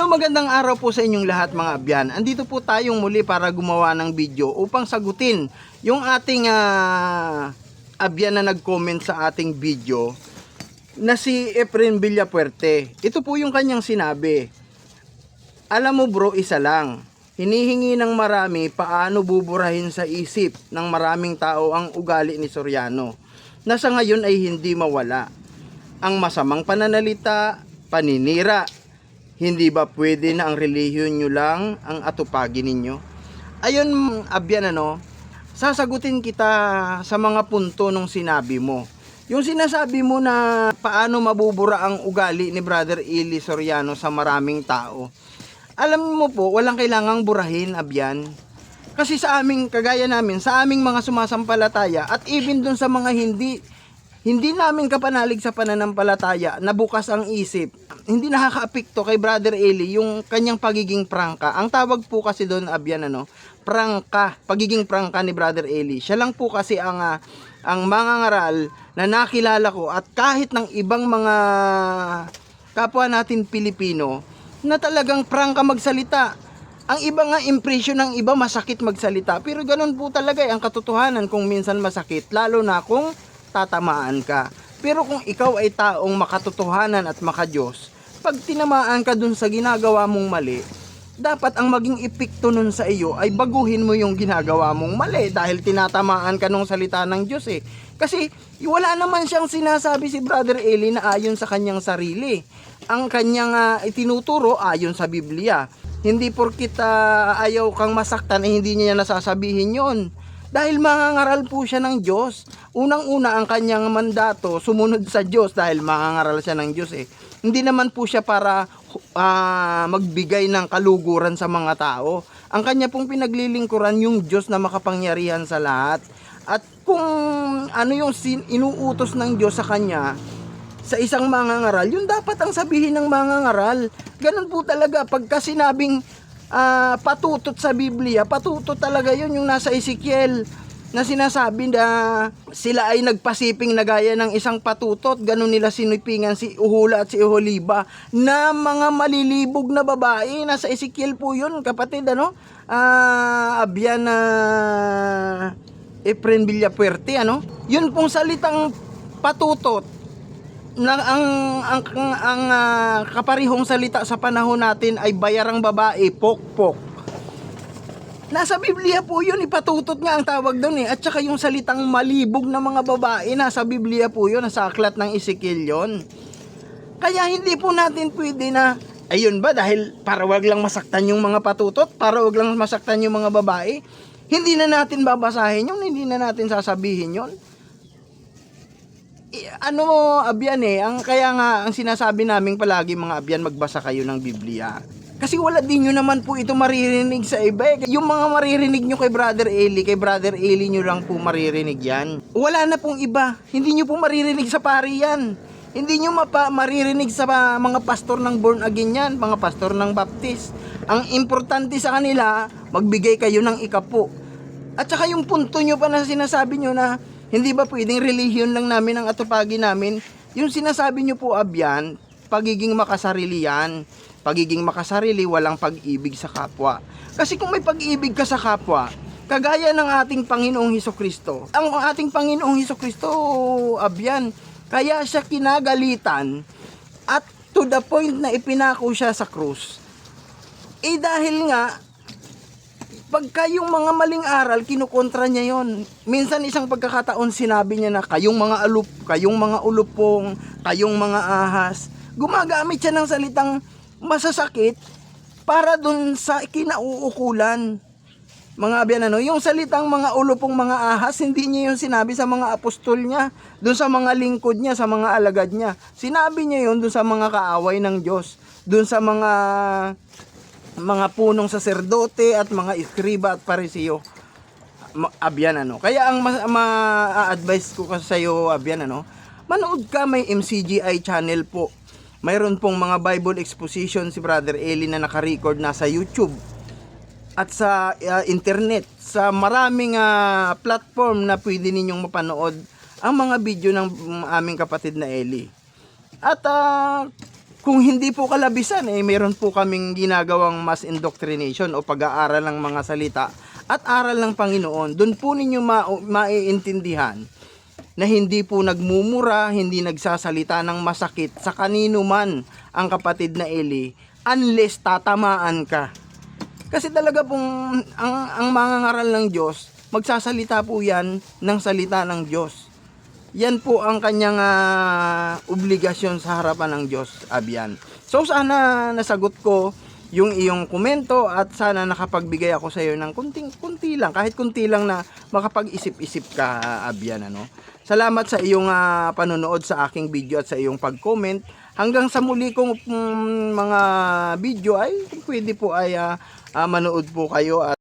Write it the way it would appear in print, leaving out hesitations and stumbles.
Hello, magandang araw po sa inyong lahat mga abyan. Andito po tayong muli para gumawa ng video upang sagutin yung ating abyan na nag-comment sa ating video na si Efren Villapuerte. Ito po yung kanyang sinabi. Alam mo bro, isa lang. Hinihingi ng marami paano buburahin sa isip ng maraming tao ang ugali ni Soriano na sa ngayon ay hindi mawala. Ang masamang pananalita, paninira. Hindi ba pwede na ang relihiyon nyo lang ang atupagin ninyo? Ayun, abyan sasagutin kita sa mga punto nung sinabi mo. Yung sinasabi mo na paano mabubura ang ugali ni Brother Eli Soriano sa maraming tao. Alam mo po, walang kailangang burahin, abyan. Kasi sa aming, kagaya namin, sa aming mga sumasampalataya at even dun sa mga hindi namin kapanalig sa pananampalataya na bukas ang isip, hindi nakakaapekto kay Brother Eli yung kanyang pagiging prangka. Ang tawag po kasi doon, abyan, prangka, pagiging prangka ni Brother Eli. Siya lang po kasi ang mangangaral na nakilala ko at kahit ng ibang mga kapwa natin Pilipino na talagang prangka magsalita. Ang iba nga, impression ng iba masakit magsalita, pero ganun po talaga ang katotohanan kung minsan masakit, lalo na kung tatamaan ka. Pero kung ikaw ay taong makatotohanan at makadiyos, pag tinamaan ka dun sa ginagawa mong mali, dapat ang maging epekto nun sa iyo ay baguhin mo yung ginagawa mong mali dahil tinatamaan ka nung salita ng Diyos eh. Kasi wala naman siyang sinasabi si Brother Eli na ayon sa kanyang sarili. Ang kanyang itinuturo ayon sa Biblia. Hindi porkit ayaw kang masaktan eh hindi niya nasasabihin yon. Dahil mangangaral po siya ng Diyos. Unang-una ang kanyang mandato, sumunod sa Diyos dahil mangangaral siya ng Diyos eh. Hindi naman po siya para magbigay ng kaluguran sa mga tao. Ang kanya pong pinaglilingkuran yung Diyos na makapangyarihan sa lahat. At kung ano yung inuutos ng Diyos sa kanya, sa isang mangangaral, yun dapat ang sabihin ng mangangaral. Ganun po talaga, pagka sinabing patutot sa Biblia, patutot talaga yun yung nasa Ezekiel na sinasabi na sila ay nagpasiping na gaya ng isang patutot, ganun nila sinipingan si Uhula at si Oholiba na mga malilibog na babae. Nasa Ezekiel po yun, kapatid, abyan na Efren Villapuerte, yun pong salitang patutot na ang kaparihong salita sa panahon natin ay bayarang babae, pokpok. Nasa Biblia po yun, ipatutot nga ang tawag doon eh. At saka yung salitang malibog na mga babae, nasa Biblia po yun, nasa aklat ng Ezekiel yun. Kaya hindi po natin pwede na, ayun ba, dahil para wag lang masaktan yung mga patutot, para wag lang masaktan yung mga babae, hindi na natin babasahin yun, hindi na natin sasabihin yun. Abyan kaya nga ang sinasabi namin palagi mga abyan, magbasa kayo ng Biblia. Kasi wala din nyo naman po ito maririnig sa iba eh. Yung mga maririnig nyo kay Brother Eli nyo lang po maririnig yan. Wala na pong iba, hindi nyo po maririnig sa pari yan. Hindi nyo maririnig sa mga pastor ng born again yan, mga pastor ng Baptist. Ang importante sa kanila, magbigay kayo ng ikapo. At saka yung punto nyo pa na sinasabi nyo na hindi ba pwedeng relihiyon lang namin ang atupagin namin? Yung sinasabi nyo po abyan, pagiging makasarili yan. Pagiging makasarili, walang pag-ibig sa kapwa. Kasi kung may pag-ibig ka sa kapwa, kagaya ng ating Panginoong Hesukristo, ang ating Panginoong Hesukristo, abyan, kaya siya kinagalitan at to the point na ipinako siya sa krus. Dahil nga, pagka yung mga maling aral, kinukontra niya yon. Minsan isang pagkakataon sinabi niya na kayong mga ulupong, kayong mga ahas. Gumagamit siya ng salitang masasakit para dun sa kinauukulan. Mga abyan, yung salitang mga ulupong, mga ahas, hindi niya yung sinabi sa mga apostol niya, dun sa mga lingkod niya, sa mga alagad niya. Sinabi niya yun dun sa mga kaaway ng Diyos, dun sa mga punong saserdote at mga iskriba at parisiyo. Abyan, kaya ang ma-advise ko kasi sa iyo, abyan, manood ka, may MCGI channel po. Mayroon pong mga Bible exposition si Brother Eli na naka-record na sa YouTube at sa internet, sa maraming platform na pwede ninyong mapanood ang mga video ng aming kapatid na Eli. At kung hindi po kalabisan, meron po kaming ginagawang mass indoctrination o pag-aaral ng mga salita at aral ng Panginoon. Doon po ninyo maiintindihan na hindi po nagmumura, hindi nagsasalita ng masakit sa kanino man ang kapatid na Eli, unless tatamaan ka. Kasi talaga pong ang mga ngaral ng Diyos, magsasalita po yan ng salita ng Diyos. Yan po ang kanyang obligasyon sa harapan ng Diyos, Abian. So sana nasagot ko yung iyong komento at sana nakapagbigay ako sa iyo ng kunti lang, kahit kunti lang na makapag-isip-isip ka, Abian, ano. Salamat sa iyong panonood sa aking video at sa iyong pag-comment. Hanggang sa muli kong mga video ay kung pwede po ay manood po kayo at